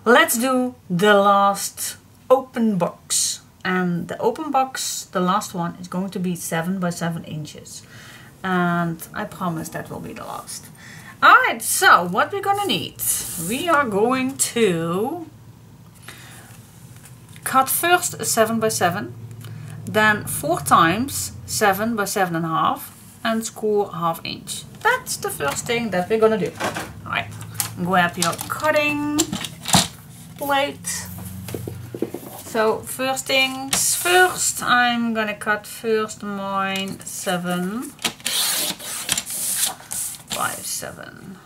let's do the last open box. And the open box, the last one, is going to be 7 by 7 inches. And I promise that will be the last. Alright, so what we're gonna need. We are going to cut first a 7 by 7, then 4 times 7 by 7.5 and score 1/2 inch. That's the first thing that we're gonna do. Alright, grab your cutting plate. So first things first, I'm gonna cut first mine 7 by 7.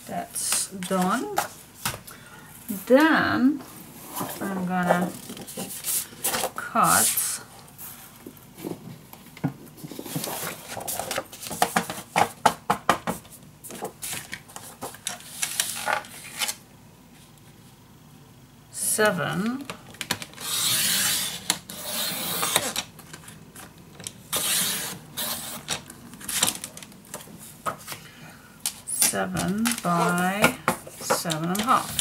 That's done. Then I'm gonna cut 7 by 7.5.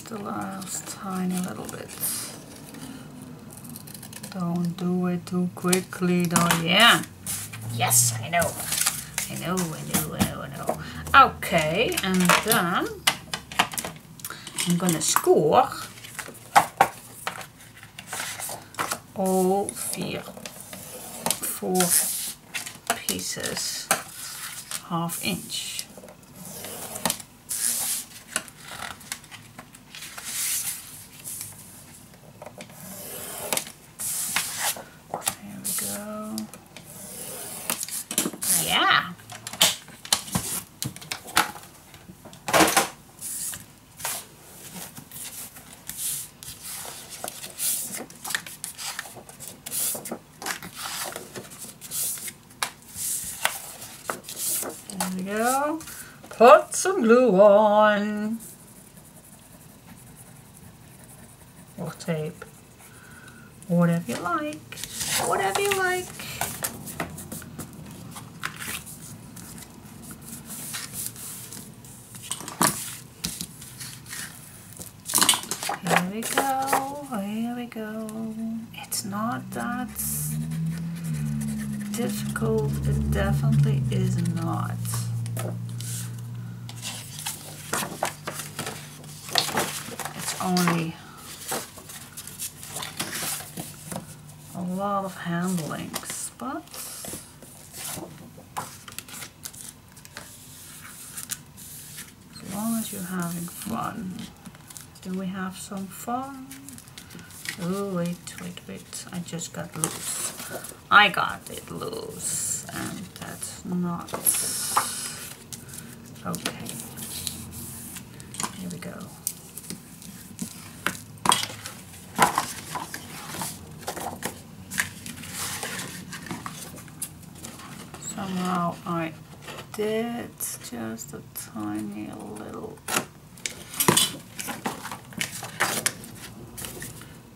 The last tiny little bit. Don't do it too quickly though. Yeah. Yes, I know. I know. Okay, and then I'm gonna score all 4 pieces 1/2 inch. There we go. Put some glue on. Or tape. Whatever you like. Whatever you like. Here we go. Here we go. It's not that difficult. It definitely is not. It's only a lot of handlings, but as long as you're having fun. Do we have some fun? Oh, wait. I just got loose. I got it loose. And that's not okay. Here we go. Somehow I did just a tiny little.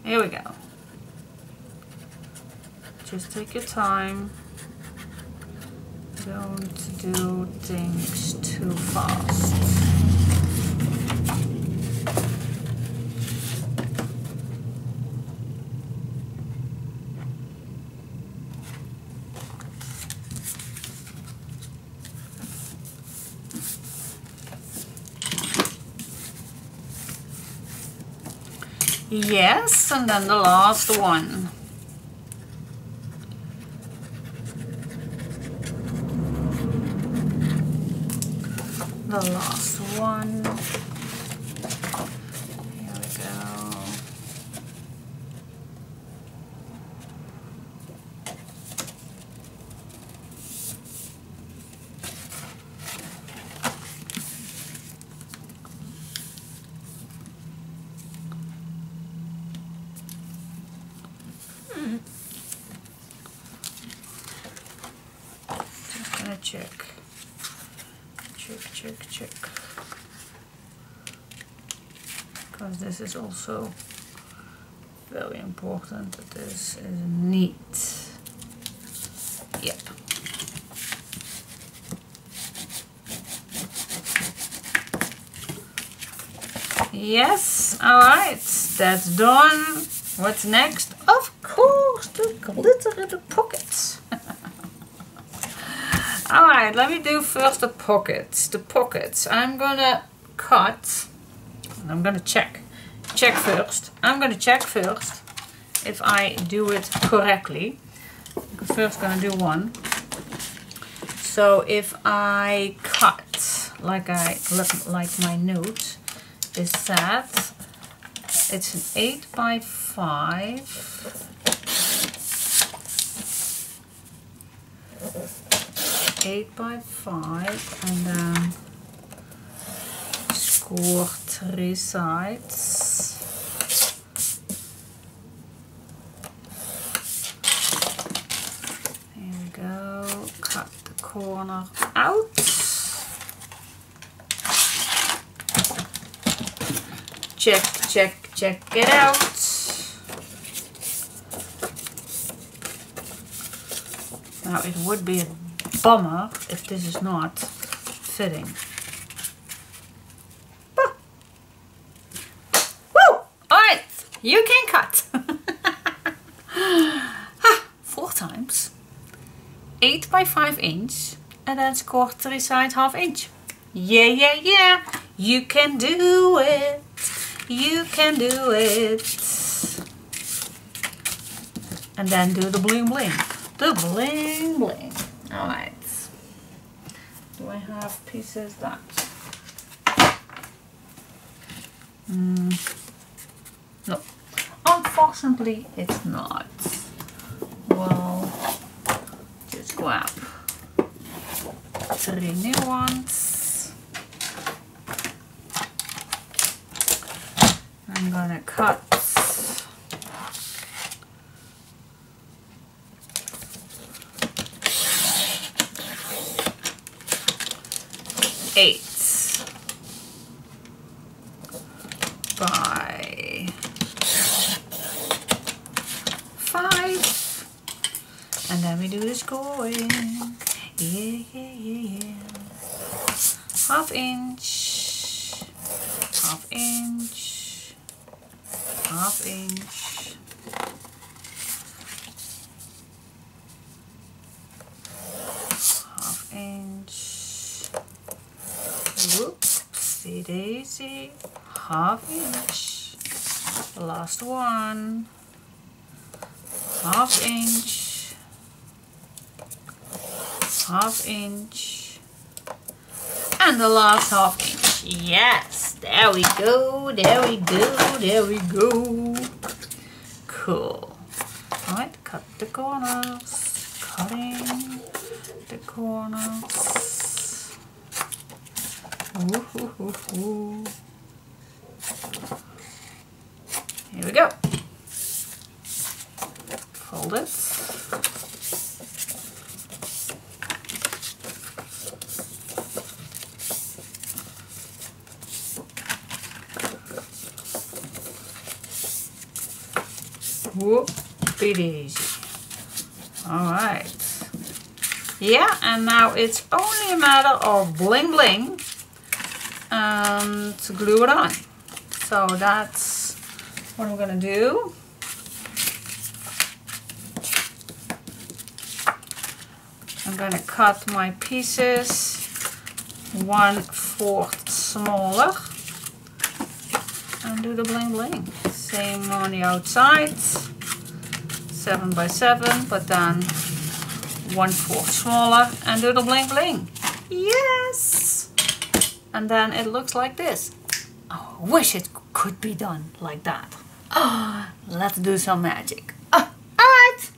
Here we go. Just take your time. Don't do things too fast. Yes, and then the last one. The last one. Here we go. Just gonna check. Check. Because this is also very important that this is neat. Yep. Yes, alright, that's done. What's next? Of course, the glitter in the pockets. Alright, let me do first the pockets. The pockets. I'm gonna cut, and I'm gonna check. First. I'm gonna check first if I do it correctly. I'm first gonna do one. So if I cut like my note is that it's an 8 by 5. 8 by 5 and then score 3 sides. Here we go, cut the corner out. Check it out. Now it would be a bummer if this is not fitting. Woo! Alright, you can cut. 4 times. 8 by 5 inch and then score 3 sides ½ inch. Yeah. You can do it. You can do it. And then do the bling bling. The bling bling. Alright. Do I have pieces that... No. Unfortunately, it's not. Well, just grab 3 new ones. I'm gonna cut 8 by 5 and then we do the scoring. Yeah. ½ inch, ½ inch, ½ inch, ½ inch, whoopsie daisy, ½ inch, the last one, ½ inch, ½ inch, and the last ½ inch. Yes, there we go, there we go, there we go. Cool. Alright, cut the corners, cutting the corners. Woo-hoo-hoo-hoo. Here we go. Fold it. Whoopie daisy. Alright. Yeah, and now it's only a matter of bling bling and to glue it on. So that's what I'm gonna do. I'm gonna cut my pieces 1/4 smaller and do the bling bling. Same on the outside, 7 by 7, but then 1/4 smaller and do the bling bling. Yes! And then it looks like this. Oh, I wish it could be done like that. Oh, let's do some magic. Oh, alright!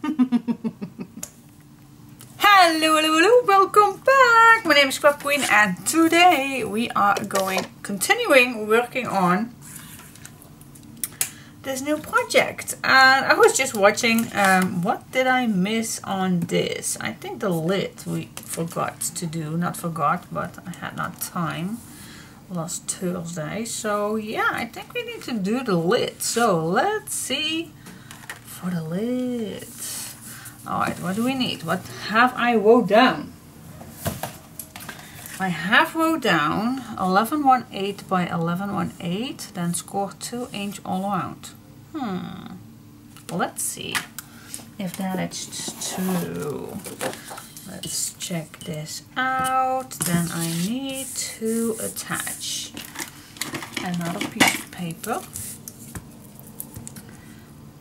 Hello, welcome back! My name is scrapqueen and today we are continuing working on this new project, and I was just watching. What did I miss on this? I think the lid we forgot to do. Not forgot, but I had not time last Thursday. So yeah, I think we need to do the lid. So let's see for the lid. Alright, what do we need? What have I wrote down? I have wrote down 1118 by 1118, then score 2 inch all around. Let's see if that is true. Let's check this out. Then I need to attach another piece of paper,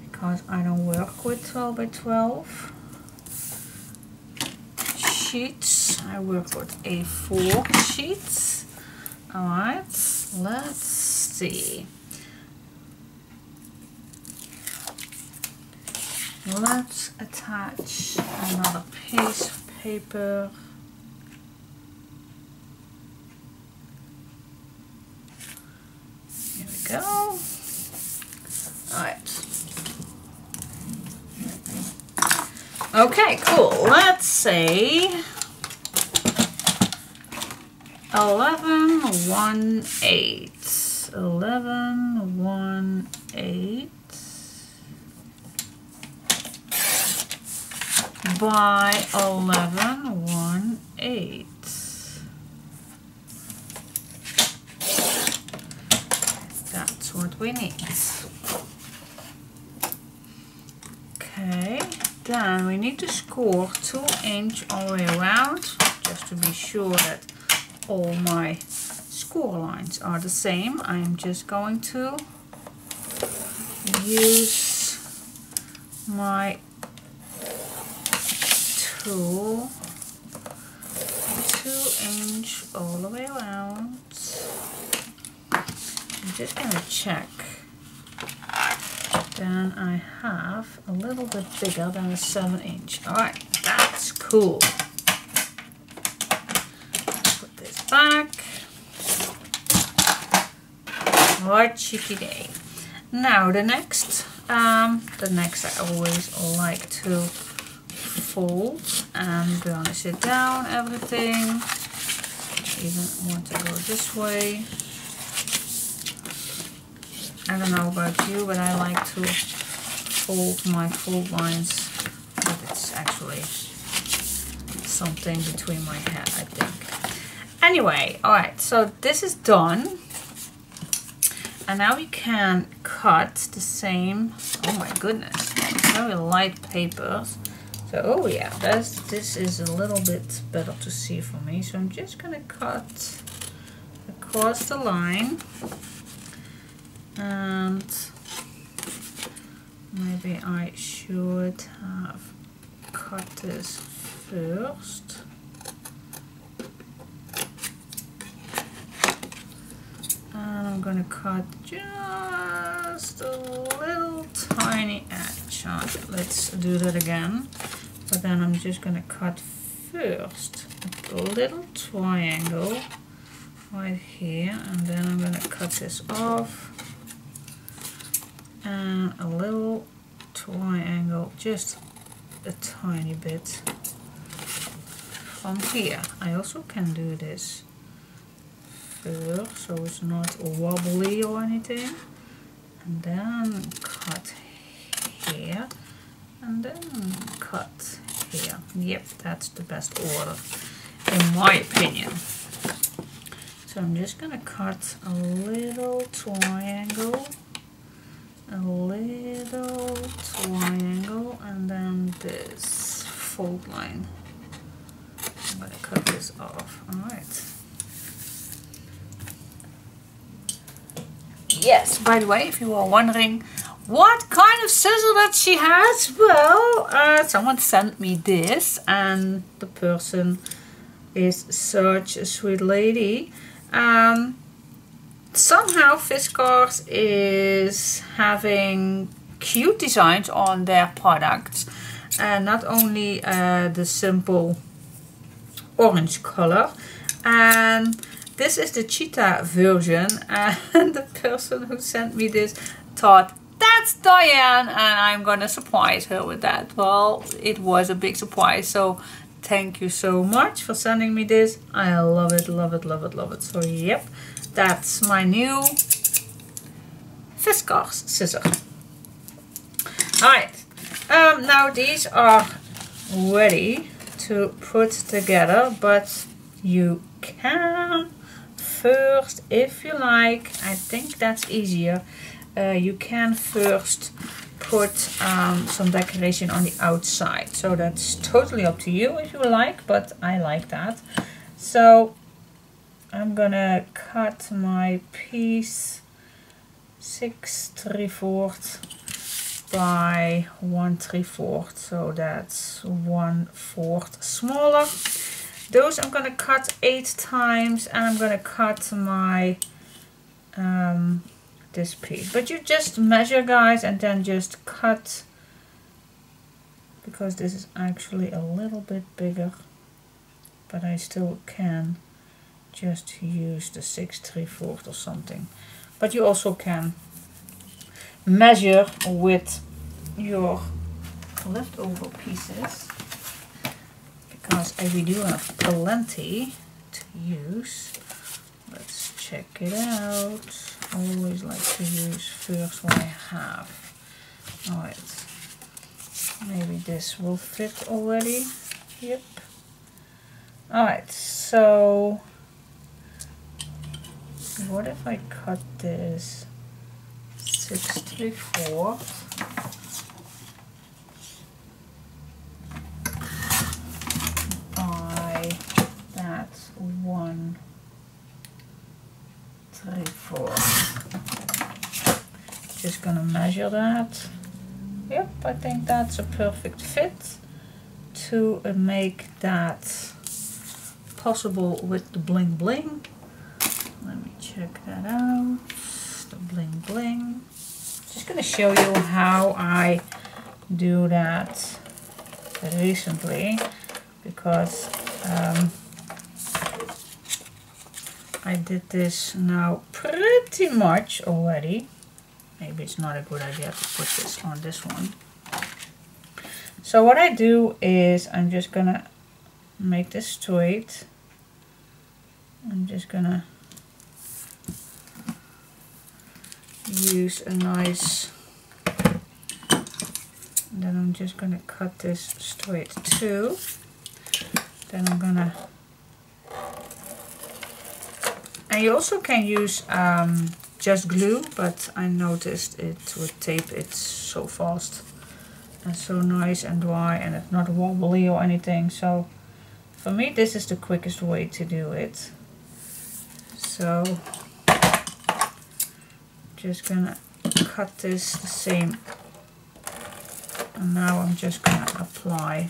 because I don't work with 12 by 12 sheets. I work with A4 sheets. Alright, let's see. Let's attach another piece of paper. Here we go. Alright. Okay, cool. Let's say 1118. 1118 by 1118. That's what we need. Okay. Then we need to score 2 inch all the way around, just to be sure that all my score lines are the same. I'm just going to use my tool, 2 inch all the way around. I'm just going to check. Then I have a little bit bigger than a 7 inch. Alright, that's cool. Put this back. What cheeky day. Now the next I always like to fold and burnish it down everything. I even want to go this way. I don't know about you, but I like to fold my fold lines, but it's actually something between my head, I think. Anyway, alright, so this is done. And now we can cut the same, oh my goodness, very light papers. So, oh yeah, this is a little bit better to see for me. So I'm just going to cut across the line. And maybe I should have cut this first. And I'm going to cut just a little tiny edge. Alright, let's do that again. But then I'm just going to cut first a little triangle right here. And then I'm going to cut this off. And a little triangle, just a tiny bit from here. I also can do this first, so it's not wobbly or anything. And then cut here, and then cut here. Yep, that's the best order, in my opinion. So I'm just gonna cut a little triangle. A little triangle, and then this fold line. I'm going to cut this off. Alright. Yes, by the way, if you are wondering what kind of scissor that she has, well, someone sent me this, and the person is such a sweet lady. Somehow Fiskars is having cute designs on their products, and not only the simple orange color, and this is the cheetah version, and the person who sent me this thought, that's Diane, and I'm gonna surprise her with that. Well, it was a big surprise, so thank you so much for sending me this. I love it, love it, love it, love it. So yep, that's my new Fiskars scissor. Alright, now these are ready to put together, but you can first, if you like, I think that's easier, you can first put some decoration on the outside. So that's totally up to you if you like, but I like that. So I'm gonna cut my piece 6 3/4 by 1 3/4, so that's 1/4 smaller. Those I'm gonna cut 8 times, and I'm gonna cut my this piece. But you just measure, guys, and then just cut, because this is actually a little bit bigger, but I still can just use the 6 3/4 or something. But you also can measure with your leftover pieces, because we do have plenty to use. Let's check it out. I always like to use first what I have. Alright, maybe this will fit already. Yep. Alright, so what if I cut this 6 3/4 by that 1 3/4. Just gonna measure that. Yep, I think that's a perfect fit to make that possible with the bling bling. Let me check that out. The bling bling. Just gonna show you how I do that recently, because I did this now pretty much already. Maybe it's not a good idea to put this on this one. So what I do is I'm just gonna make this straight. I'm just gonna use a nice, then I'm just gonna cut this straight too. Then I'm gonna, and you also can use just glue, but I noticed it would tape it so fast and so nice and dry, and it's not wobbly or anything. So for me this is the quickest way to do it. So just gonna cut this the same, and now I'm just gonna apply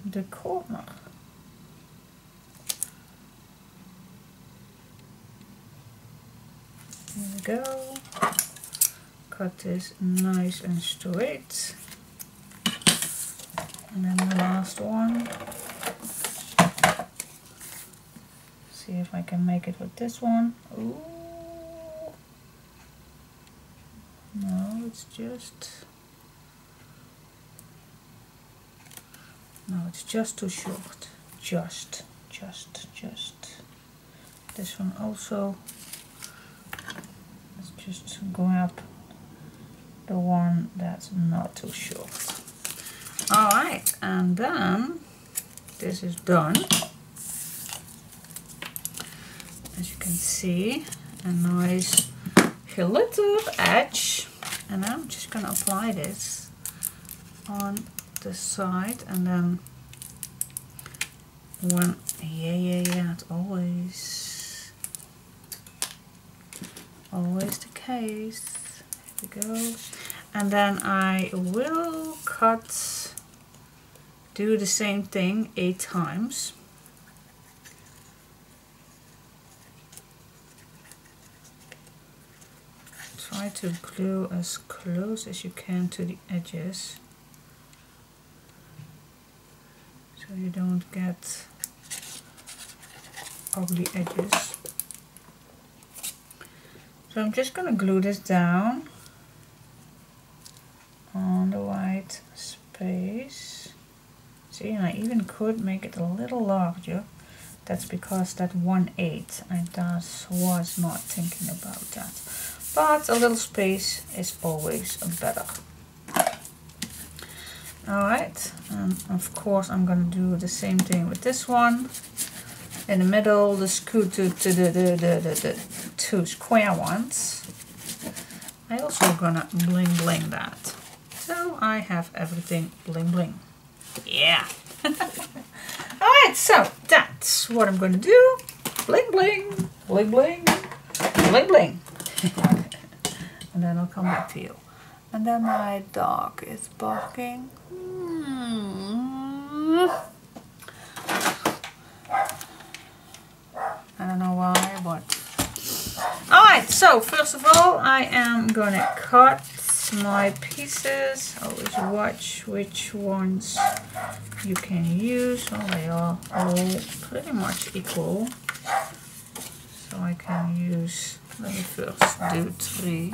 the corner. Here we go. Cut this nice and straight, and then the last one. See if I can make it with this one. Ooh. No, it's just, no, it's just too short. Just. This one also. Let's just grab the one that's not too short. Alright, and then this is done. As you can see, a nice glittered edge, and I'm just gonna apply this on the side, and then when it's always the case. Here we go. And then I will do the same thing 8 times. Try to glue as close as you can to the edges, so you don't get ugly edges. So I'm just gonna glue this down on the white space. See, and I even could make it a little larger. That's because that 1/8 I was not thinking about that. But a little space is always better. Alright, and of course I'm gonna do the same thing with this one. In the middle, the two square ones. I also gonna bling bling that. So I have everything bling bling. Yeah. Alright, so that's what I'm gonna do. Bling bling, bling bling, bling bling. And then I'll come back to you. And then my dog is barking. I don't know why, but... Alright, so first of all, I am gonna cut my pieces. Always watch which ones you can use. Well, they are all pretty much equal. So I can use, let me first do 3.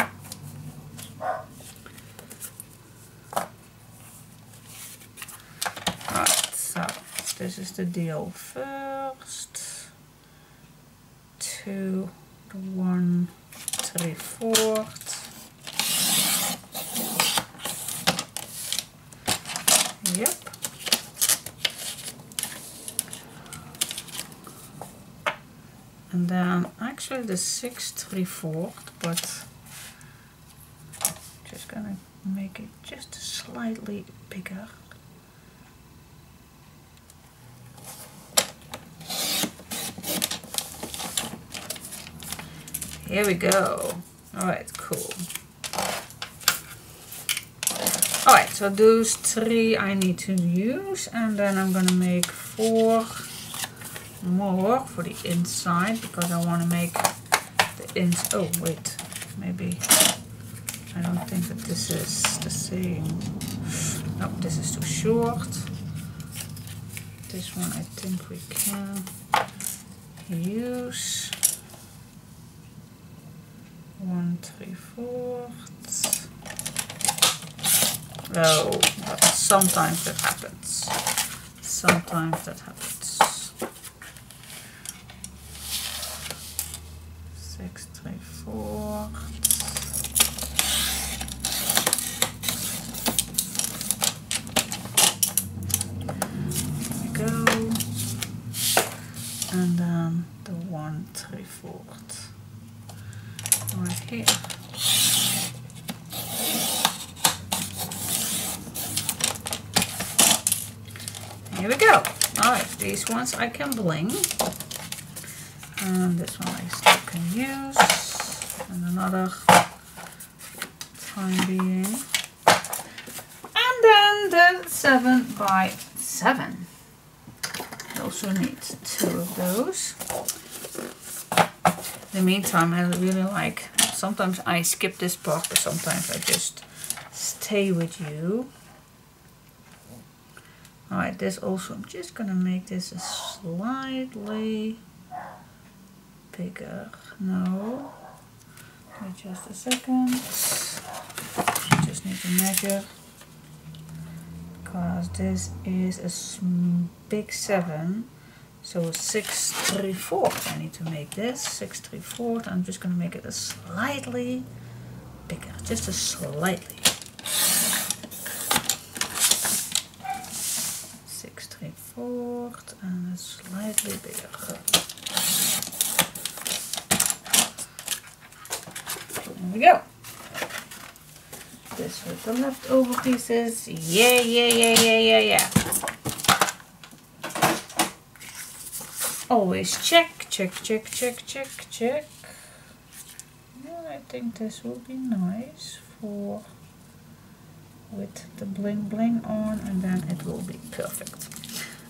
Alright, so this is the deal. First, 2, 1, 3/4. Yep. And then actually the 6 3/4, but just gonna make it just slightly bigger. Here we go. Alright, cool. Alright, so those 3 I need to use, and then I'm gonna make 4 more for the inside because I want to make the oh wait, maybe I don't think that this is the same. No, this is too short. This one I think we can use. 1 3/4. Oh, but sometimes that happens. Sometimes that happens. 6 3/4. There we go. And then the 1 3/4. Right here. Here we go. Alright, these ones I can bling. And this one I still can use. And another time being. And then the 7x7. I also need 2 of those. In the meantime, I really like, sometimes I skip this part, but sometimes I just stay with you. Alright, this also, I'm just gonna make this a slightly bigger. No, wait just a second. Just need to measure because this is a big 7. So 6 3/4. I need to make this 6 3/4. I'm just gonna make it a slightly bigger, just a slightly. 6 3/4 and a slightly bigger. There we go. This with the leftover pieces. Yeah, yeah, yeah, yeah, yeah, yeah. Always check, check, check, check, check, check. Yeah, I think this will be nice for with the bling bling on, and then it will be perfect.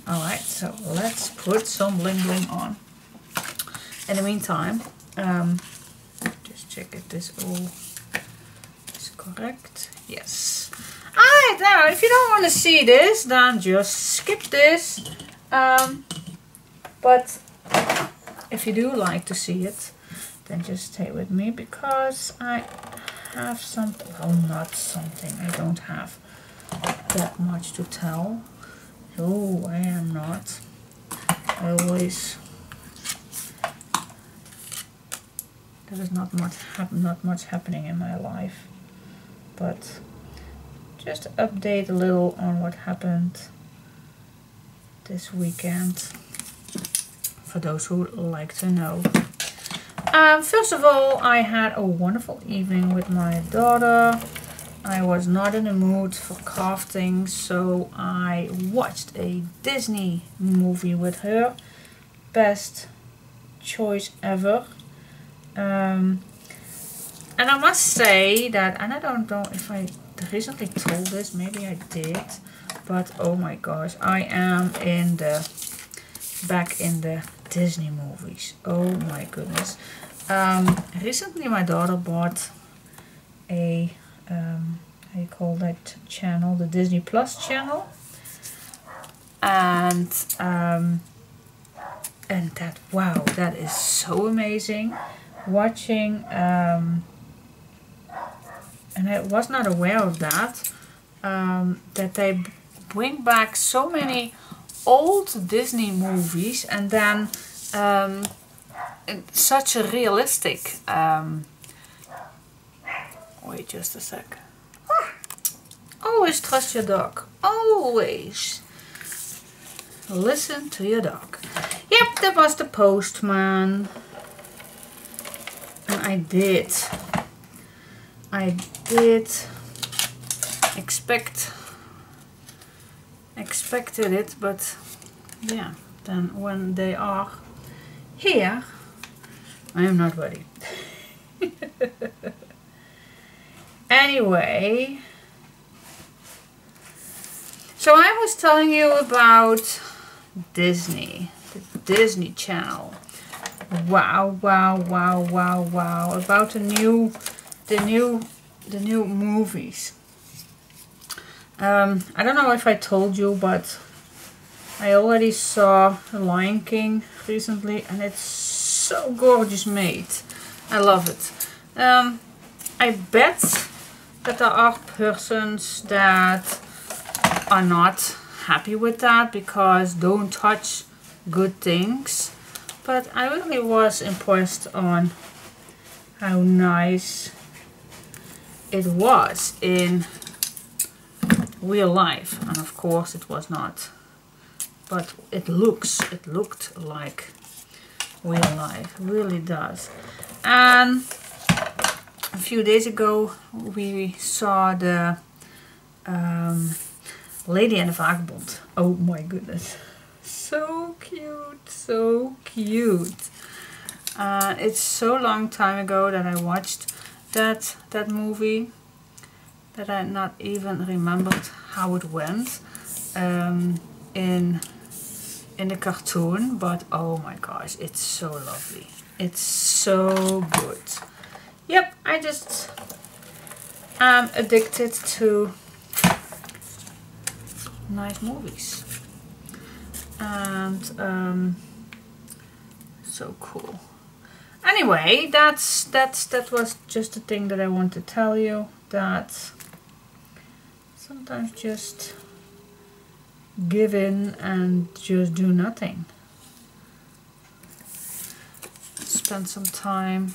Alright, so let's put some bling bling on. In the meantime, just check if this all is correct. Yes. Alright, now if you don't want to see this, then just skip this. But if you do like to see it, then just stay with me, because I have something, well, not something, I don't have that much to tell. Oh, I am not. I always, there is not much happening in my life, but just update a little on what happened this weekend, for those who like to know. First of all, I had a wonderful evening with my daughter. I was not in the mood for crafting, so I watched a Disney movie with her. Best choice ever. And I must say that, and I don't know if I recently told this, maybe I did, but oh my gosh, I am back in the Disney movies. Oh my goodness. Recently my daughter bought a how you call that channel, the Disney Plus channel, and that, wow, that is so amazing. Watching and I was not aware of that, that they bring back so many old Disney movies, and then such a realistic, wait just a sec. Always trust your dog. Always listen to your dog. Yep, that was the postman. And I did expected it, but yeah, then when they are here, I am not ready. Anyway, so I was telling you about Disney, the Disney Channel. Wow, wow, wow, wow, wow! About the new movies. I don't know if I told you, but I already saw The Lion King recently, and it's so gorgeous made. I love it. I bet that there are persons that are not happy with that, because don't touch good things. But I really was impressed on how nice it was in real life, and of course it was not, but it looked like real life, it really does. And a few days ago we saw the Lady and the Vagabond. Oh my goodness, so cute, so cute. It's so long time ago that I watched that movie that I not even remembered how it went in the cartoon, but oh my gosh, it's so lovely. It's so good. Yep, I just am addicted to nice movies, and so cool. Anyway, that was just the thing that I want to tell you, that sometimes just give in and just do nothing. Spend some time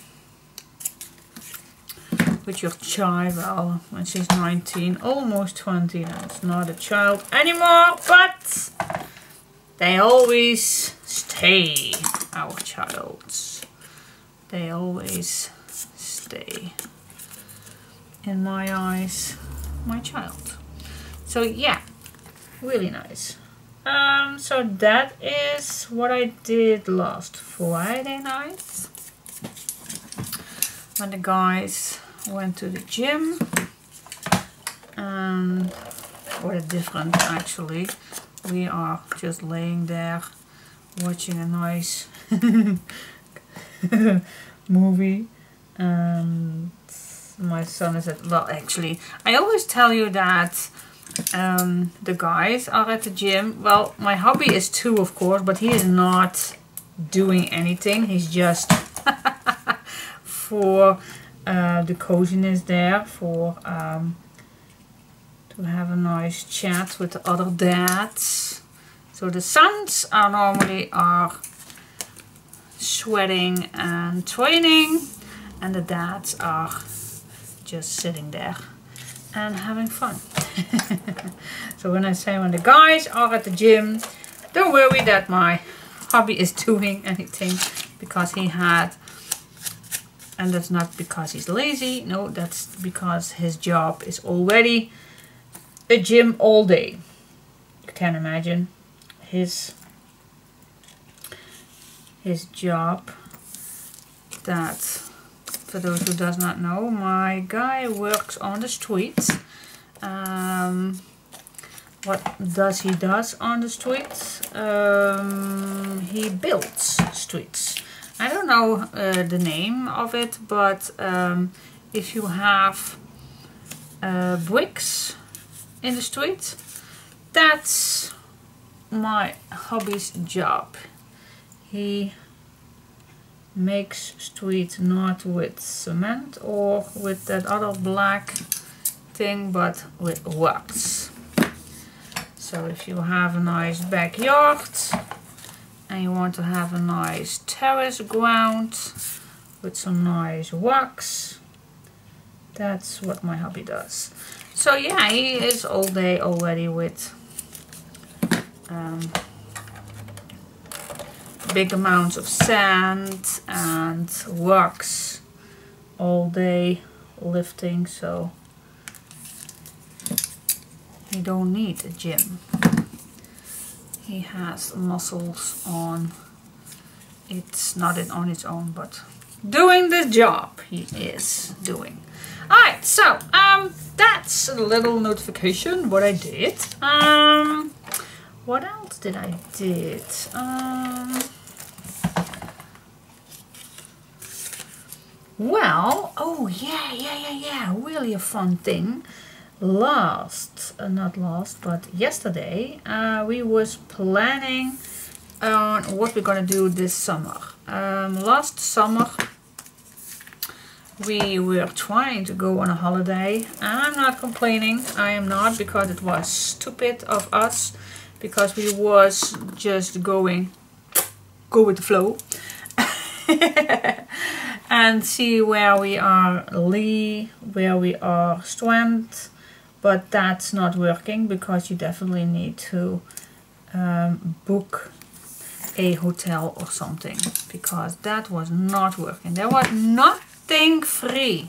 with your child. Well, when she's 19, almost 20, now it's not a child anymore, but they always stay our childs. They always stay, in my eyes, my child. So yeah, really nice. So that is what I did last Friday night, when the guys went to the gym, or different actually. We are just laying there watching a nice movie, and my son is at, well, actually I always tell you that the guys are at the gym. Well, my hubby is too, of course, but he is not doing anything. He's just for the coziness there, for to have a nice chat with the other dads. So the sons are normally sweating and training, and the dads are just sitting there and having fun. So when I say when the guys are at the gym, don't worry that my hubby is doing anything, because he had, and that's not because he's lazy, no, that's because his job is already a gym all day. You can imagine his job. That, for those who does not know, my guy works on the streets. What does he on the streets? He builds streets. I don't know the name of it, but if you have bricks in the street, that's my hubby's job. He makes street not with cement or with that other black thing, but with rocks. So if you have a nice backyard and you want to have a nice terrace ground with some nice rocks, that's what my hubby does. So yeah, he is all day already with big amounts of sand and rocks all day lifting, so he don't need a gym. He has muscles on. It's not on its own, but doing the job he is doing. Alright, so that's a little notification what I did. What else did I did? Well, oh yeah, really a fun thing. Yesterday we was planning on what we're gonna do this summer. Last summer we were trying to go on a holiday. I'm not complaining, I am not, because it was stupid of us, because we was just go with the flow and see where we are where we are strand. But that's not working, because you definitely need to book a hotel or something, because that was not working. There was nothing free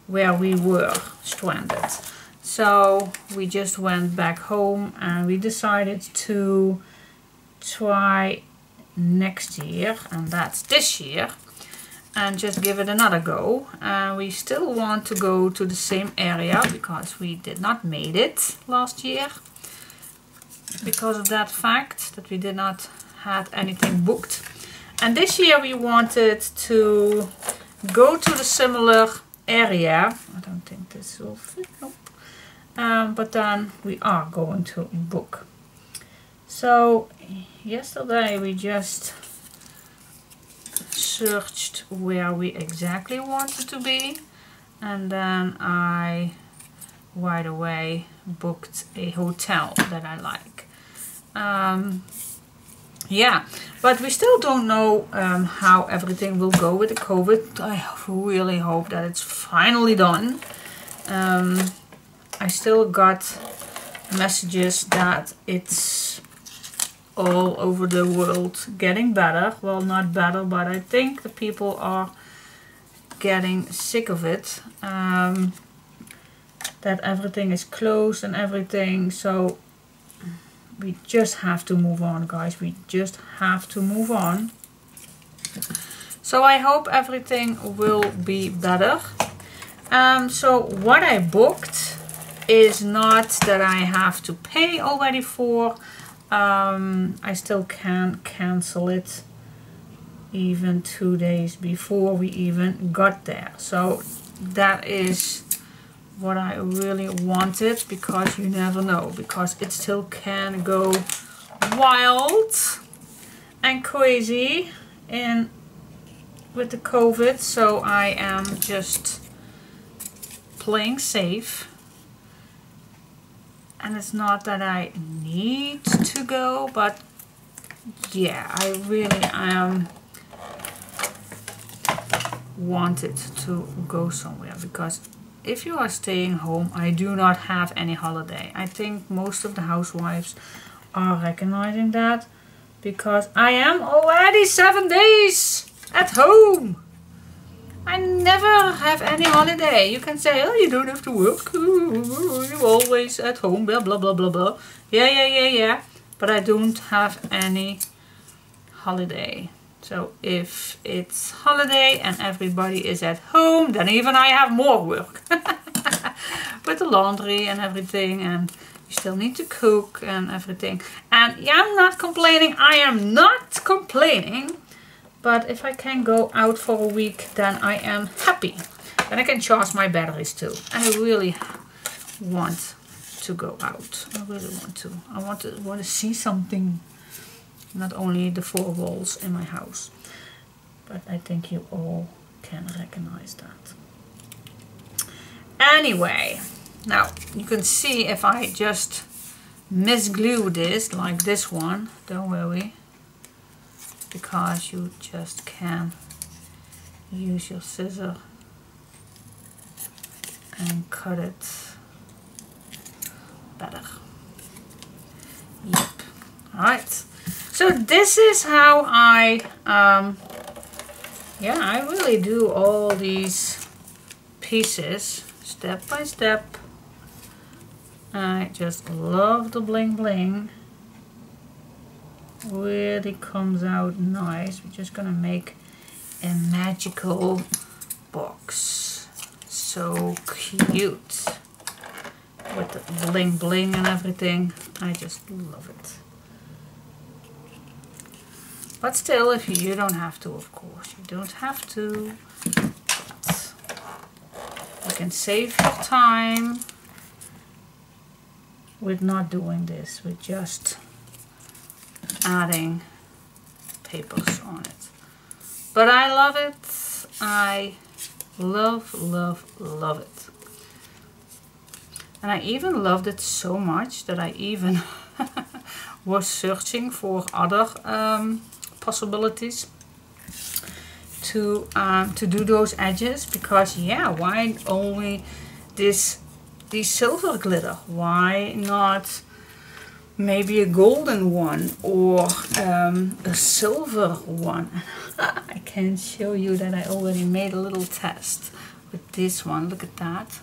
where we were stranded. So we just went back home and we decided to try next year, and that's this year, and just give it another go. And we still want to go to the same area, because we did not made it last year because of that fact that we did not have anything booked. And this year we wanted to go to the similar area. I don't think this will fit, nope. But then we are going to book. So yesterday we just searched where we exactly wanted to be, and then I right away booked a hotel that I like. Yeah, but we still don't know how everything will go with the COVID. I really hope that it's finally done. I still got messages that it's all over the world getting better. Well, not better, but I think the people are getting sick of it. That everything is closed and everything. So we just have to move on, guys. We just have to move on. So I hope everything will be better. So what I booked is not that I have to pay already for. I still can cancel it even 2 days before we even got there. So that is what I really wanted, because you never know, because it still can go wild and crazy in with the COVID, so I am just playing safe. And it's not that I need to go, but yeah, I really wanted to go somewhere, because if you are staying home, I do not have any holiday. I think most of the housewives are recognizing that, because I am already 7 days at home. I never have any holiday. You can say, oh, you don't have to work. You're always at home, blah, blah, blah, blah, blah. Yeah. But I don't have any holiday. So if it's holiday and everybody is at home, then even I have more work. With the laundry and everything, and you still need to cook and everything. And yeah, I'm not complaining. I am not complaining. But if I can go out for a week, then I am happy. Then I can charge my batteries too. I really want to go out. I really want to. I want to see something. Not only the 4 walls in my house. But I think you all can recognize that. Anyway, now you can see if I just misglue this, like this one, don't worry. Because you just can use your scissor and cut it better. Yep. Alright. So this is how I really do all these pieces step by step. I just love the bling bling. Really comes out nice. We're just gonna make a magical box. So cute. With the bling bling and everything. I just love it. But still, if you don't have to, of course. You don't have to. But you can save your time with not doing this. With just adding papers on it. But I love it. I love it. And I even loved it so much that I even was searching for other possibilities to do those edges, because yeah, why only these silver glitter? Why not maybe a golden one or a silver one? I can show you that I already made a little test with this one. Look at that.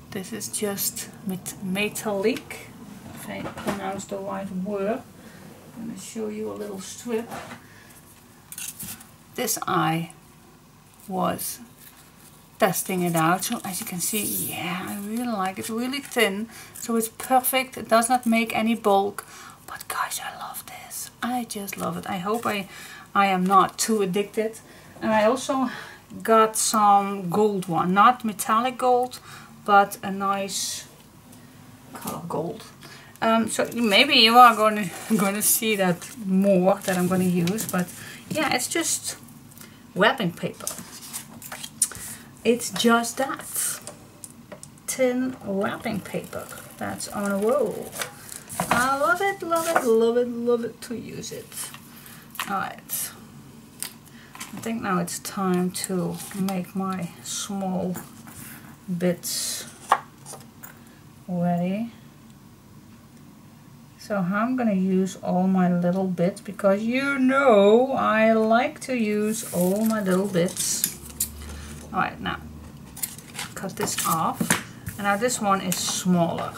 This is just metallic, if I pronounce the right word. I'm going to show you a little strip. This I was testing it out, so as you can see, yeah, I really like it. It's really thin, so it's perfect. It does not make any bulk, but gosh, I love this. I just love it. I hope I am not too addicted. And I also got some gold one, not metallic gold, but a nice color gold. So maybe you are going to see that more that I'm going to use, but yeah, it's just wrapping paper. It's just that tin wrapping paper that's on a roll. I love it, love it, love it, love it to use it. Alright, I think now it's time to make my small bits ready. So I'm gonna use all my little bits, because you know I like to use all my little bits. Alright, now cut this off. And now this one is smaller.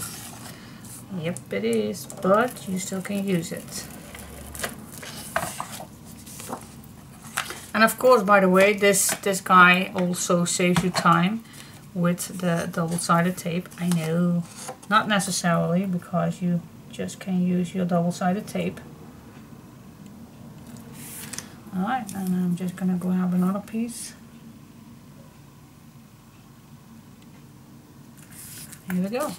Yep, it is, but you still can use it. And of course, by the way, this guy also saves you time with the double-sided tape. I know, not necessarily, because you just can use your double-sided tape. Alright, and I'm just gonna grab another piece. Here we go.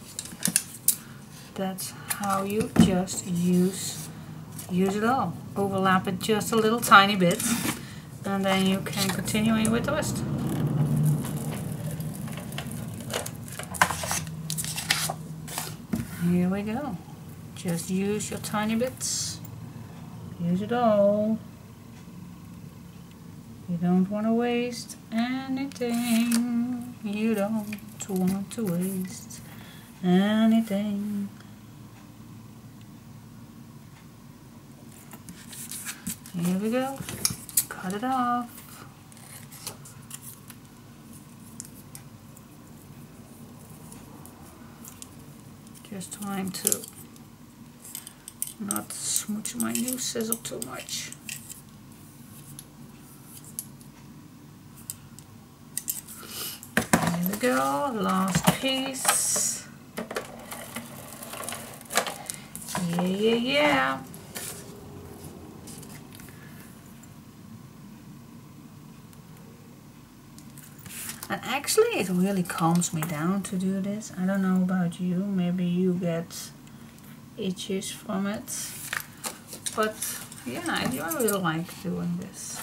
That's how you just use it all. Overlap it just a little tiny bit. and then you can continue with the rest. Here we go. Just use your tiny bits. Use it all. You don't want to waste anything. You don't want to waste anything. Here we go. Cut it off. Just trying to not smooch my new scissor too much. There we go, last piece. Yeah. And actually it really calms me down to do this. I don't know about you, maybe you get itches from it. But yeah, I really like doing this.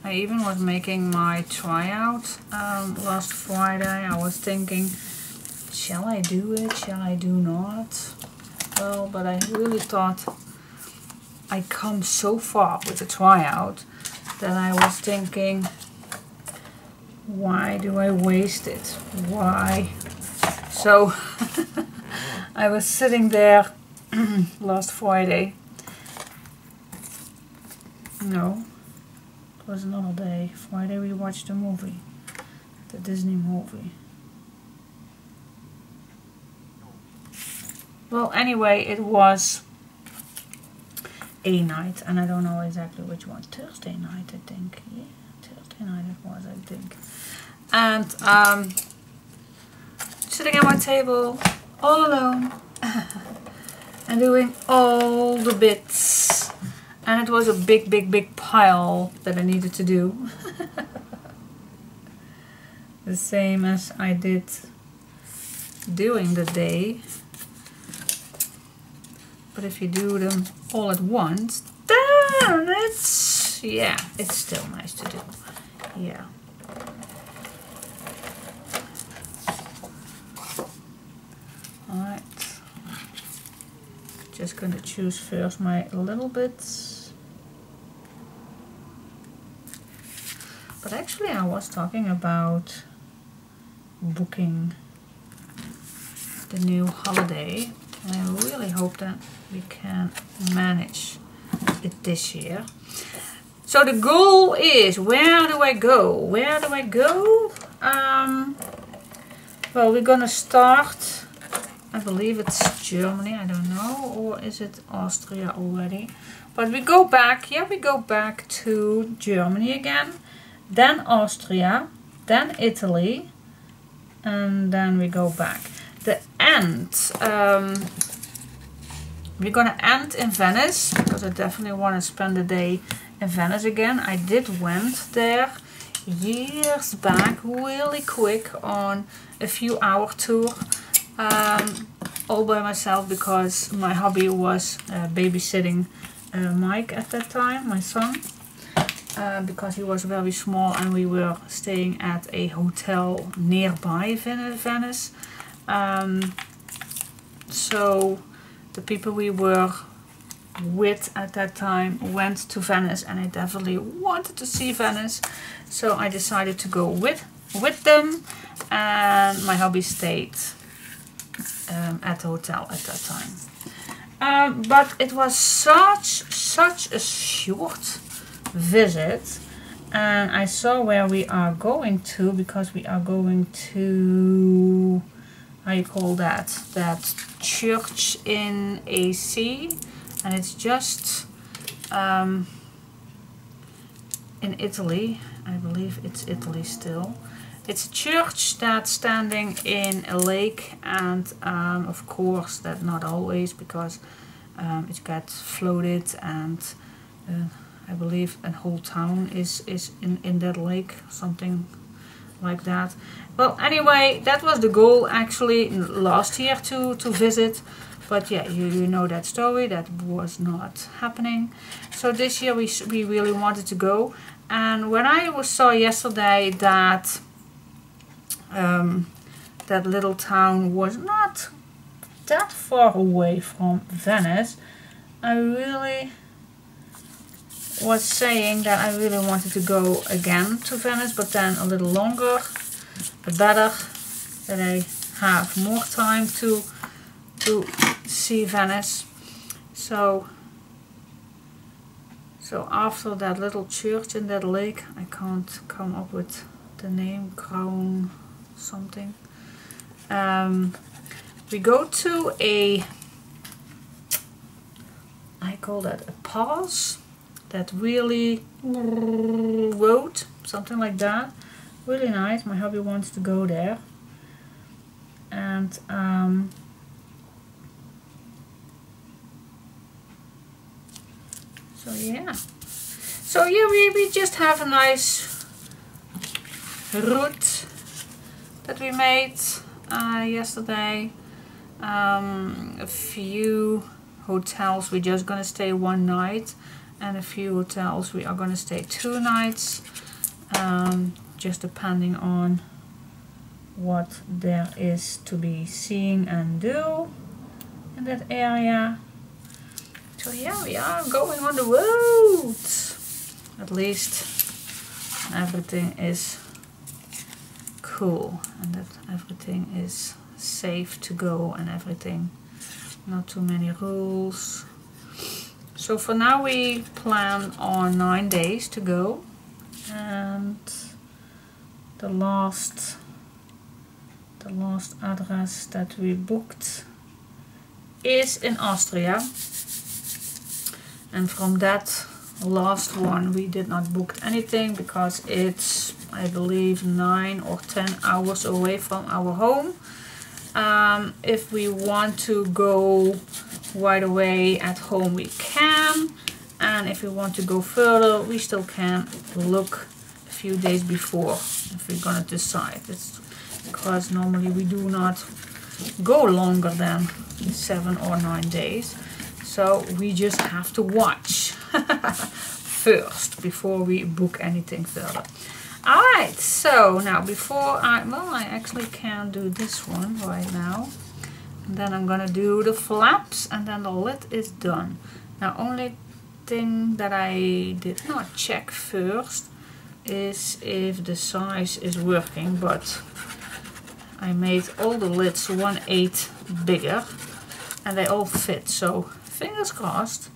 I even was making my tryout last Friday. I was thinking, shall I do it? Shall I do not? Well, but I really thought I come so far with the tryout that I was thinking, why do I waste it? Why? So I was sitting there last Friday. No, it was another day. Friday we watched a movie, the Disney movie. Well, anyway, it was a night, and I don't know exactly which one. Thursday night, I think. Yeah, Thursday night it was, I think. And sitting at my table all alone and doing all the bits, and it was a big pile that I needed to do. The same as I did during the day, but if you do them all at once, then it's still nice to do. Yeah. Alright. Just gonna choose first my little bits. But actually I was talking about booking the new holiday. And I really hope that we can manage it this year. So the goal is, where do I go? Where do I go? Well, we're gonna start, I believe it's Germany, I don't know, or is it Austria already? But we go back, we go back to Germany again, then Austria, then Italy, and then we go back. The end, we're gonna end in Venice, because I definitely want to spend the day in Venice again. I went there years back, really quick, on a few hour tour, all by myself, because my hobby was babysitting Mike at that time, my son, because he was very small and we were staying at a hotel nearby Venice. So the people we were with at that time went to Venice, and I definitely wanted to see Venice, so I decided to go with them, and my hubby stayed at the hotel at that time. But it was such a short visit, and I saw where we are going to, because we are going to, how you call that church in AC, and it's just in Italy. I believe it's Italy still. It's a church that's standing in a lake, and of course that not always, because it gets flooded, and I believe a whole town is in that lake, something like that. Well, anyway, that was the goal actually last year to visit, but yeah, you know that story, that was not happening. So this year we really wanted to go, And when I saw yesterday that that little town was not that far away from Venice, I really was saying that I really wanted to go again to Venice, but then a little longer, the better, that I have more time to see Venice. So after that little church in that lake, I can't come up with the name, Crown something. We go to I call that a pass, that really road, something like that. Really nice. My hubby wants to go there. And so yeah, we just have a nice route that we made yesterday. A few hotels we're just gonna stay one night, and a few hotels we are gonna stay 2 nights, just depending on what there is to be seen and do in that area. So yeah, we are going on the road. At least everything is cool and that everything is safe to go and everything. Not too many rules. So for now we plan on 9 days to go, and the last address that we booked is in Austria, and from that last one we did not book anything because it's, I believe, 9 or 10 hours away from our home. If we want to go right away at home we can, and if we want to go further we still can look a few days before if we're gonna decide. It's because normally we do not go longer than 7 or 9 days, so we just have to watch first before we book anything further. Alright, so now before I actually can do this one right now, and then I'm gonna do the flaps, and then the lid is done. Now only thing that I did not check first is if the size is working, but I made all the lids 1/8 bigger and they all fit, so fingers crossed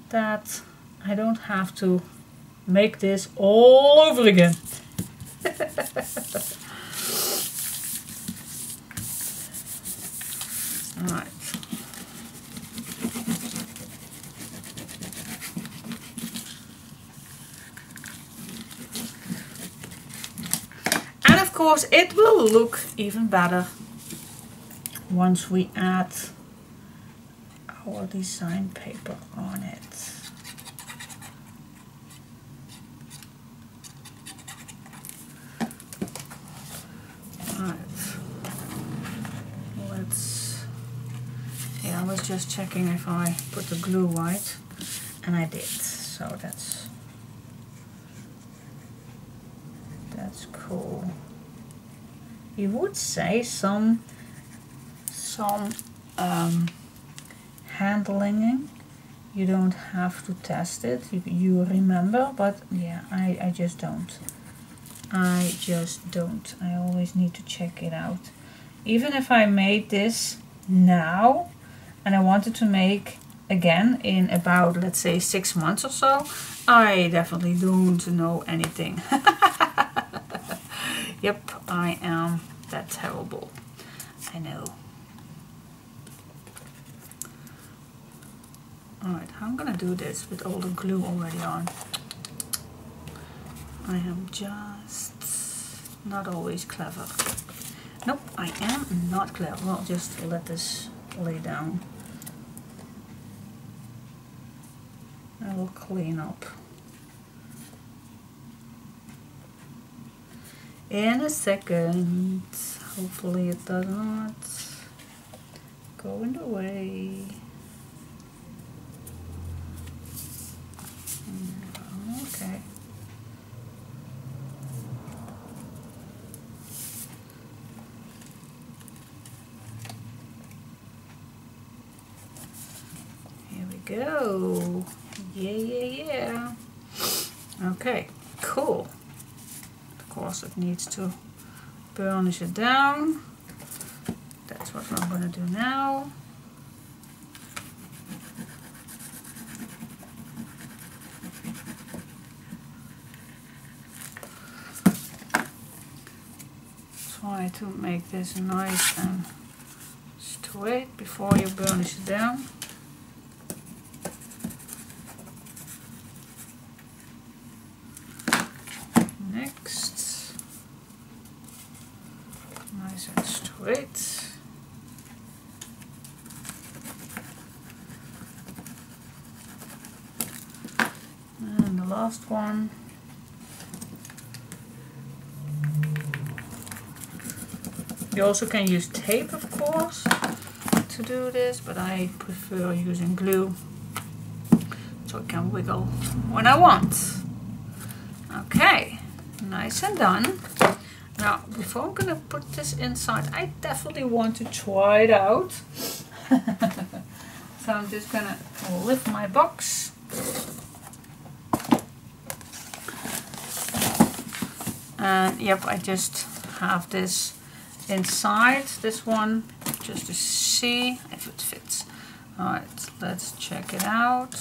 that I don't have to make this all over again. Alright. And of course it will look even better once we add our design paper on it. I was just checking if I put the glue right, and I did, so that's cool. You would say some handling, you don't have to test it, you remember, but yeah, I just don't. I always need to check it out. Even if I made this now and I wanted to make again in about, let's say, 6 months or so, I definitely don't know anything. Yep, I am that terrible. I know. Alright, how I'm gonna do this with all the glue already on. I am just not always clever. Nope, I am not clever. Well, just let this lay down. I will clean up in a second. Hopefully it does not go in the way. Okay. go. Yeah. Okay, cool. Of course it needs to burnish it down. That's what I'm going to do now. Try to make this nice and straight before you burnish it down. Next, nice and straight. And the last one. You also can use tape, of course, to do this, but I prefer using glue so I can wiggle when I want. Okay, nice and done. Now, before I'm gonna put this inside, I definitely want to try it out. So I'm just gonna lift my box. And yep, I just have this inside this one just to see if it fits. Alright, let's check it out.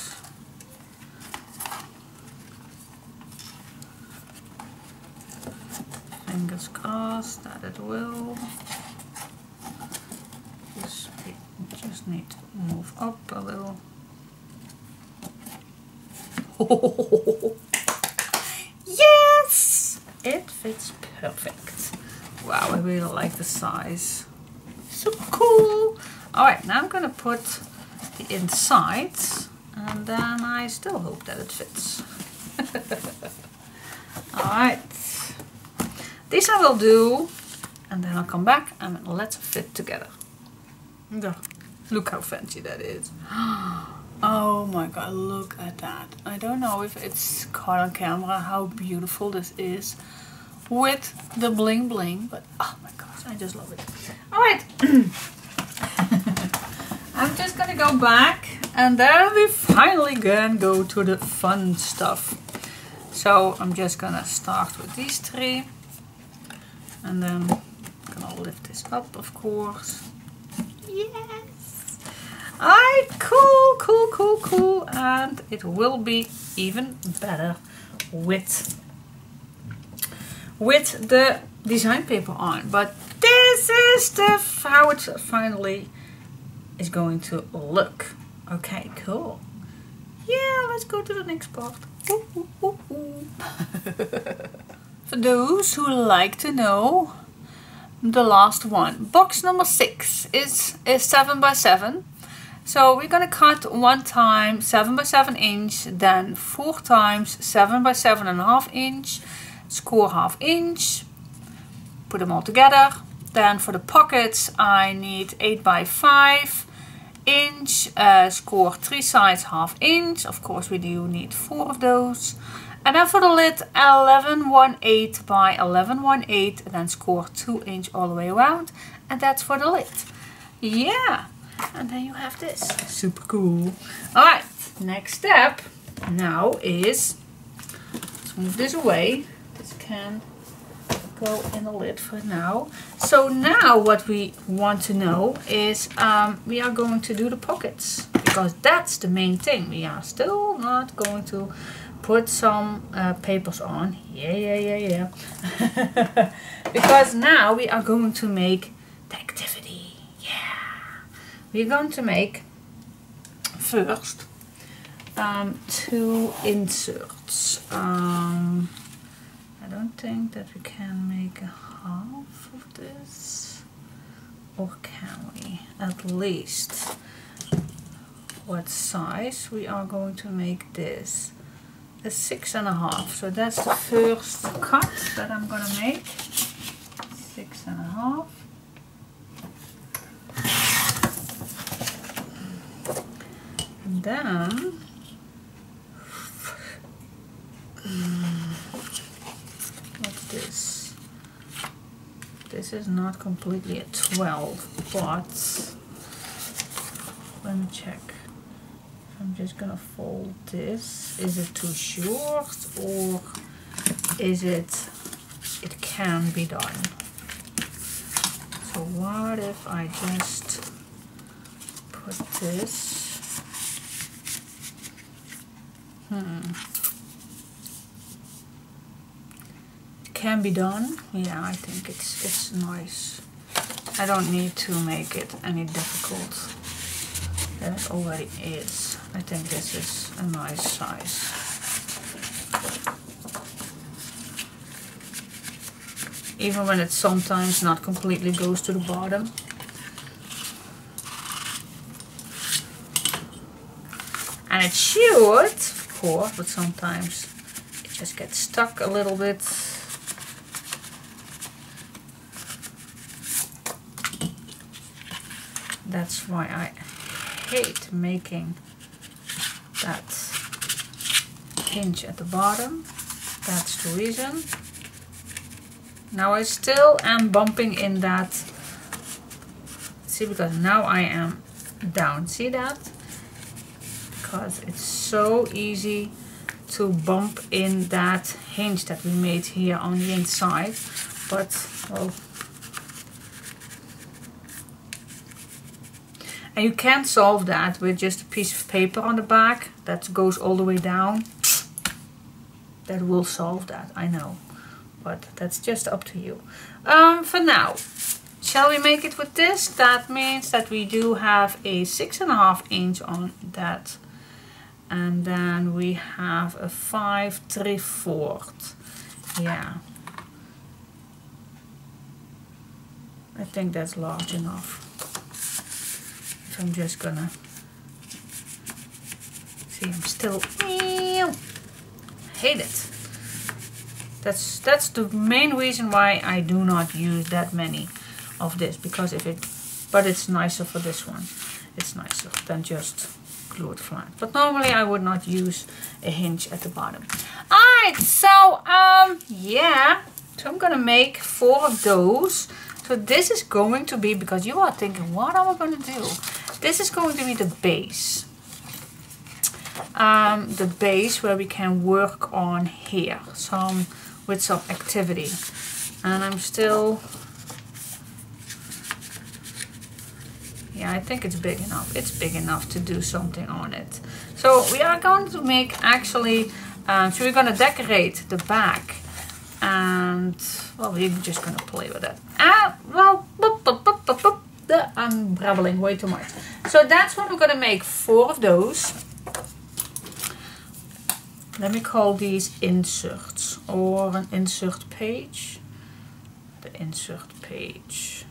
Fingers crossed that it will. Just need to move up a little. Yes! It fits perfect. Wow, I really like the size. Super cool. Alright, now I'm going to put the inside, and then I still hope that it fits. Alright. This I will do, and then I'll come back and let's fit together. Look how fancy that is. Oh my god, look at that. I don't know if it's caught on camera how beautiful this is with the bling bling, but oh my gosh, I just love it. Alright. I'm just gonna go back and then we finally can go to the fun stuff. So I'm just gonna start with these three. And then I'm gonna lift this up, of course. Yes! Alright, cool. And it will be even better with the design paper on. But this is how it finally is going to look. Okay, cool. Yeah, let's go to the next part. For those who like to know, the last one, box number 6 is 7 by 7. So we're gonna cut 1 time 7 by 7 inch, then 4 times 7 by 7.5 inch, score 1/2 inch, put them all together. Then for the pockets I need 8 by 5 inch, score 3 sides 1/2 inch. Of course we do need 4 of those. And then for the lid, 11/1/8 by 11/1/8, and then score 2 inch all the way around. And that's for the lid. Yeah, and then you have this. Super cool. Alright, next step now is, let's move this away. This can go in the lid for now. So now what we want to know is we are going to do the pockets, because that's the main thing. We are still not going to put some papers on. Yeah. Because now we are going to make the activity. Yeah. We're going to make first 2 inserts. I don't think that we can make a half of this. Or can we? At least. What size? We are going to make this a 6.5. So that's the first cut that I'm gonna make. 6.5. And then what's this? This is not completely a 12, but let me check. I'm just gonna fold this. Is it too short, or is it can be done? So what if I just put this? It can be done. Yeah, I think it's nice. I don't need to make it any difficult than it already is. I think this is a nice size. Even when it sometimes not completely goes to the bottom. And it should, of course, but sometimes it just gets stuck a little bit. That's why I hate making that hinge at the bottom. That's the reason. Now I still am bumping in that. See, because now I am down. See that? Because it's so easy to bump in that hinge that we made here on the inside. But, well, and you can solve that with just a piece of paper on the back that goes all the way down. That will solve that, I know. But that's just up to you. For now, shall we make it with this? That means that we do have a 6.5 inch on that. And then we have a 5 3/4. Yeah. I think that's large enough. So I'm just gonna see, I'm still hate it. That's the main reason why I do not use that many of this, because if it, but it's nicer for this one. It's nicer than just glue it flat. But normally I would not use a hinge at the bottom. Alright, so yeah, so I'm gonna make 4 of those. So this is going to be, because you are thinking, what am I gonna do? This is going to be the base. The base where we can work on here, with some activity. And I'm still, yeah, I think it's big enough. It's big enough to do something on it. So we are going to make actually, so we're going to decorate the back. And, well, we're just going to play with it. Well, I'm brabbling way too much. So that's what we're going to make, 4 of those. Let me call these inserts, or an insert page. The insert page,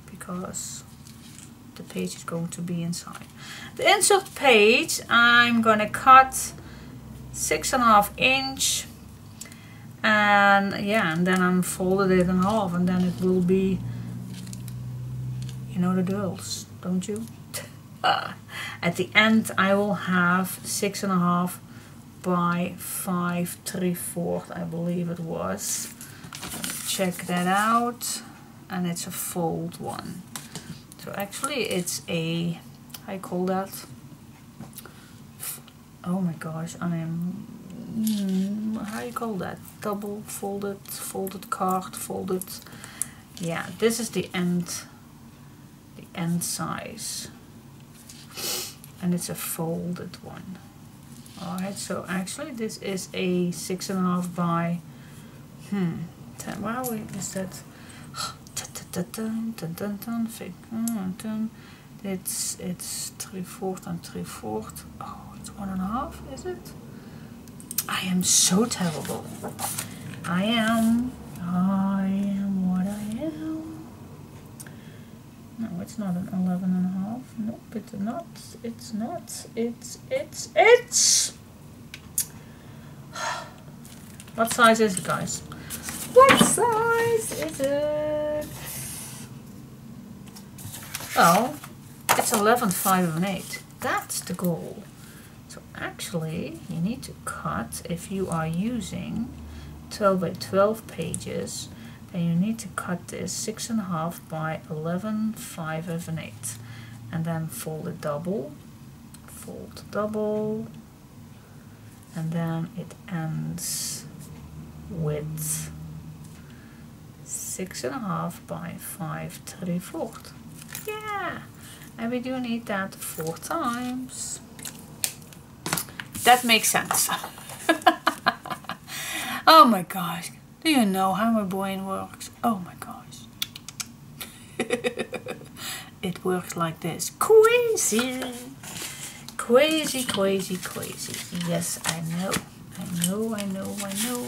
because the page is going to be inside. The insert page, I'm gonna cut 6.5 inch, and yeah, and then I'm folded it in half, and then it will be, you know the drills, don't you? At the end, I will have 6.5 by 5 3/4, I believe it was. Check that out, and it's a fold one. So actually it's a, how you call that? Oh my gosh, I am, how you call that? Double folded card, folded. Yeah, this is the end size, and it's a folded one. Alright, so actually this is a 6.5 by 10. Wow, wait, is that? It's 3/4 and 3/4. Oh, it's 1.5, is it? I am so terrible. I am what I am. No, it's not an 11.5. Nope, it's not. It's not. It's. What size is it, guys? What size is it? Oh, it's 11 5 and 8. That's the goal. So actually, you need to cut, if you are using 12 by 12 pages, then you need to cut this 6.5 by 11 5 and 8, and then fold it double, fold double, and then it ends with 6.5 by 5/3/4. Yeah, and we do need that 4 times. That makes sense. Oh my gosh, do you know how my brain works? Oh my gosh. It works like this. Crazy. Crazy, crazy, crazy. Yes, I know. I know.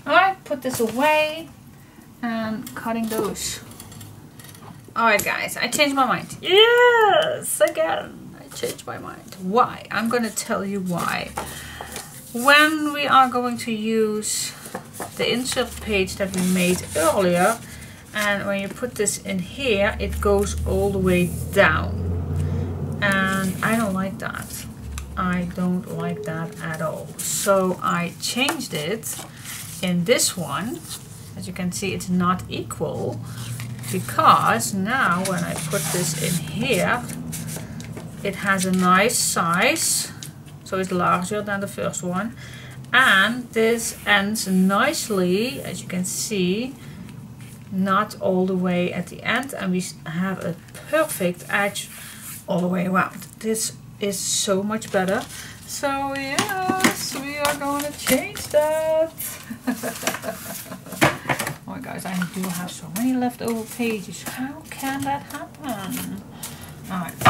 Alright, put this away. And cutting those. Alright guys, I changed my mind. Yes, again. I changed my mind. Why? I'm going to tell you why. When we are going to use the insert page that we made earlier, and when you put this in here, it goes all the way down. And I don't like that. I don't like that at all. So I changed it in this one. As you can see, it's not equal, because now when I put this in here, it has a nice size. So it's larger than the first one. And this ends nicely, as you can see, not all the way at the end, and we have a perfect edge all the way around. This is so much better. So yes, we are going to change that. Oh my gosh, I do have so many leftover pages. How can that happen? Alright.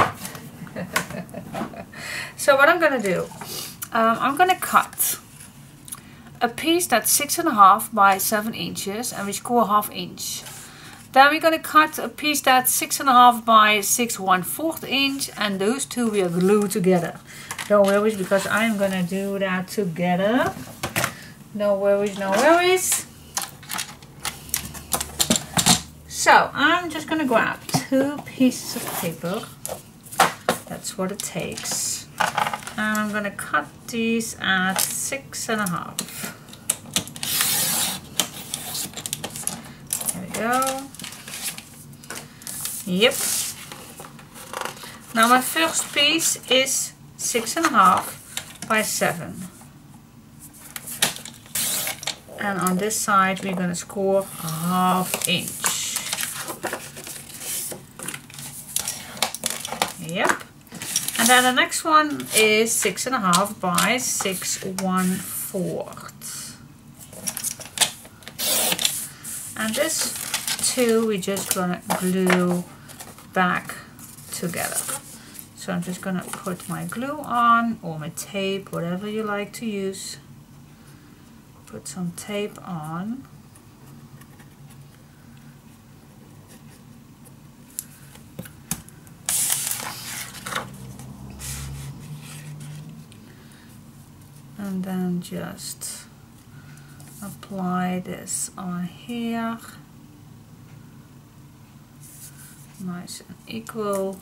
So what I'm going to do, I'm going to cut a piece that's 6.5 by 7 inches, and we score 1/2 inch. Then we're going to cut a piece that's 6.5 by 6 1/4 inch, and those two we are glued together. No worries, because I'm going to do that together. No worries, no worries. So I'm just going to grab 2 pieces of paper. That's what it takes. And I'm going to cut these at 6.5. There we go. Yep. Now my first piece is 6.5 by 7. And on this side we're going to score 1/2 inch. Yep. And then the next one is 6.5 by 6 1/4. And this two we're just gonna glue back together. So I'm just gonna put my glue on, or my tape, whatever you like to use. Put some tape on. And then just apply this on here, nice and equal.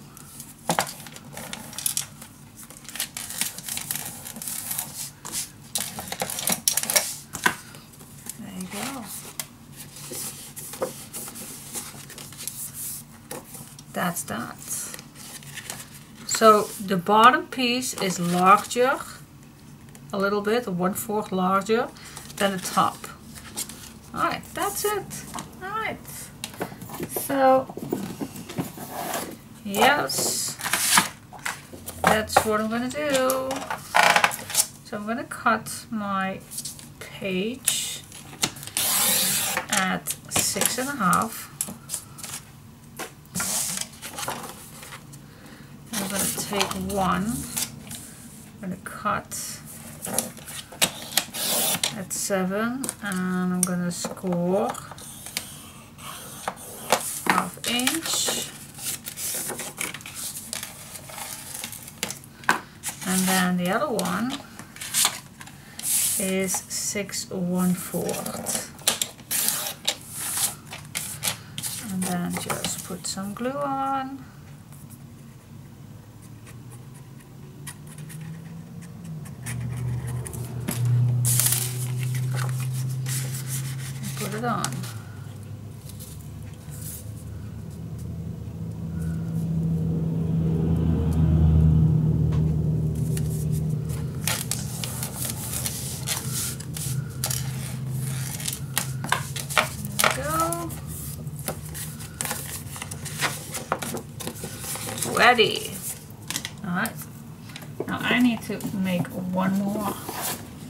There you go. That's that. So the bottom piece is larger, a little bit, 1/4 larger than the top. Alright, that's it. Alright. So, yes, that's what I'm going to do. So I'm going to cut my page at 6.5. I'm going to take one. I'm going to cut at 7, and I'm going to score 1/2 inch, and then the other one is 6 1/4, and then just put some glue on. Put it on. ready. Alright. Now I need to make one more.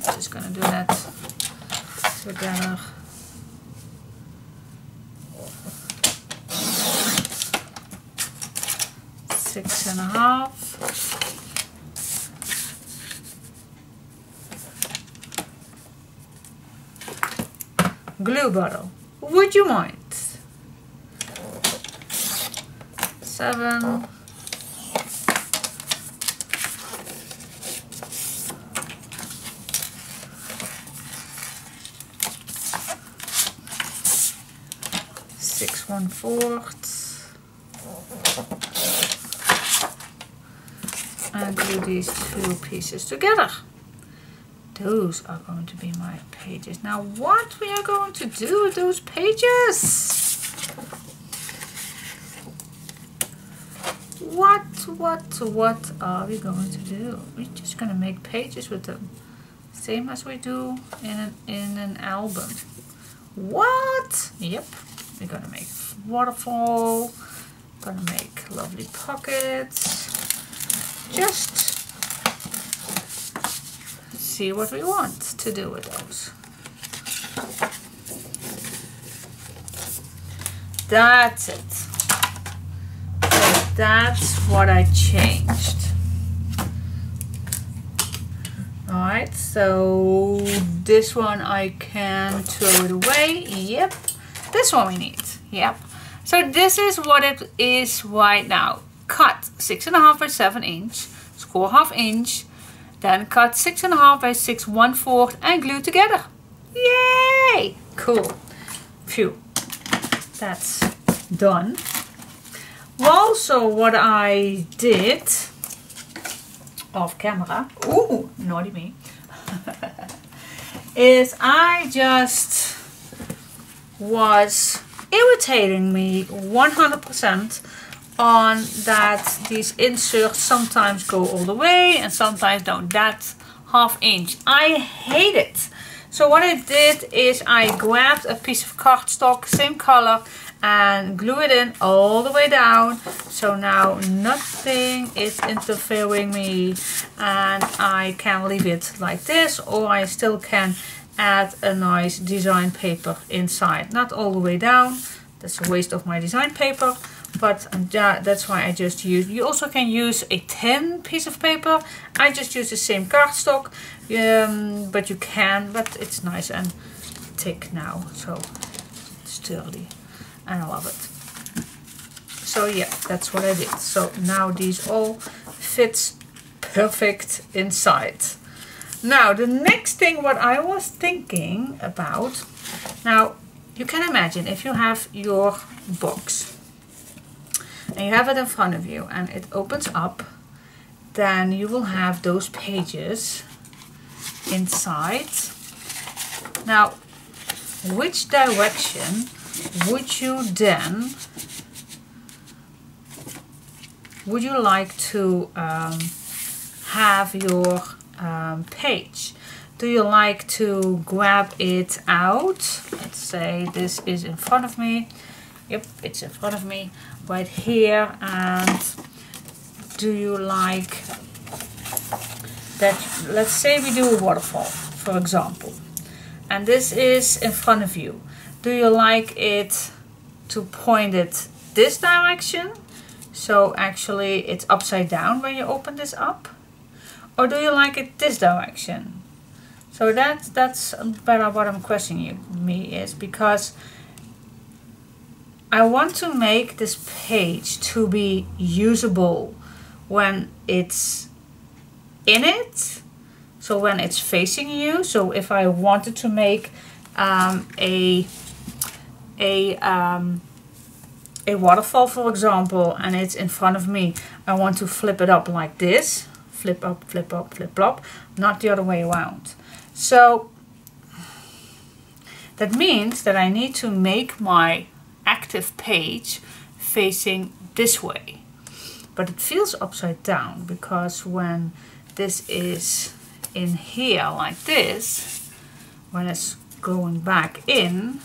Just gonna do that together. Six and a half. Glue bottle. Would you mind? 7. Six 1/4. And glue these two pieces together. Those are going to be my pages. Now what we are going to do with those pages? What are we going to do? We're just going to make pages with them. Same as we do in an album. What? Yep. We're going to make waterfall. Going to make lovely pockets. Just see what we want to do with those. That's it. So that's what I changed. Alright, so this one I can throw it away. Yep. This one we need. Yep. So this is what it is right now. Cut 6.5 by 7 inch, score 1/2 inch, then cut 6.5 by 6 1/4 and glue together. Yay! Cool. Phew. That's done. Also, what I did off camera, ooh, naughty me, is I just was irritating me 100% on that these inserts sometimes go all the way and sometimes don't. That 1/2 inch. I hate it. So what I did is I grabbed a piece of cardstock, same color, and glue it in all the way down. So now nothing is interfering me and I can leave it like this, or I still can add a nice design paper inside. Not all the way down. That's a waste of my design paper. But that's why I just use. You also can use a 10 piece of paper. I just use the same cardstock, but you can. But it's nice and thick now, so sturdy, and I love it. So yeah, that's what I did. So now these all fits perfect inside. Now the next thing what I was thinking about. Now you can imagine if you have your box. And you have it in front of you and it opens up, then you will have those pages inside. Now, which direction would you like to have your page? Do you like to grab it out? Let's say this is in front of me. Yep, it's in front of me right here. And do you like that? Let's say we do a waterfall, for example, and this is in front of you. Do you like it to point it this direction, so actually it's upside down when you open this up, or do you like it this direction? So that's better. What I'm questioning me is because I want to make this page to be usable when it's in it, so when it's facing you. So if I wanted to make a waterfall, for example, and it's in front of me, I want to flip it up like this, flip up, flip up, flip up, not the other way around. So that means that I need to make my active page facing this way, but it feels upside down because when this is in here like this, when it's going back in,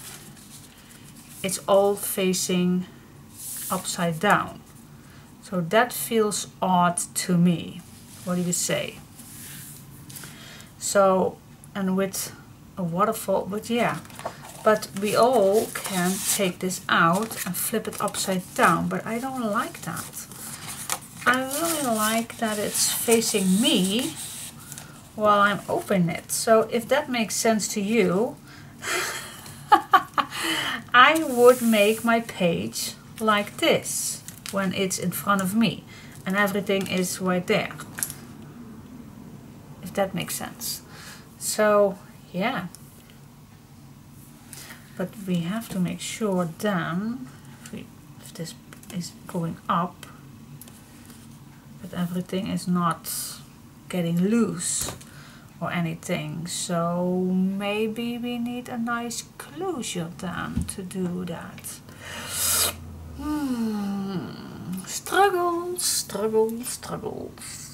it's all facing upside down. So that feels odd to me. What do you say? So, and with a waterfall, but yeah. But we all can take this out and flip it upside down, but I don't like that. I really like that it's facing me while I'm opening it. So if that makes sense to you, I would make my page like this when it's in front of me and everything is right there. If that makes sense. So yeah. But we have to make sure then, if this is going up, that everything is not getting loose or anything. So maybe we need a nice closure then to do that. Struggles, struggles, struggles.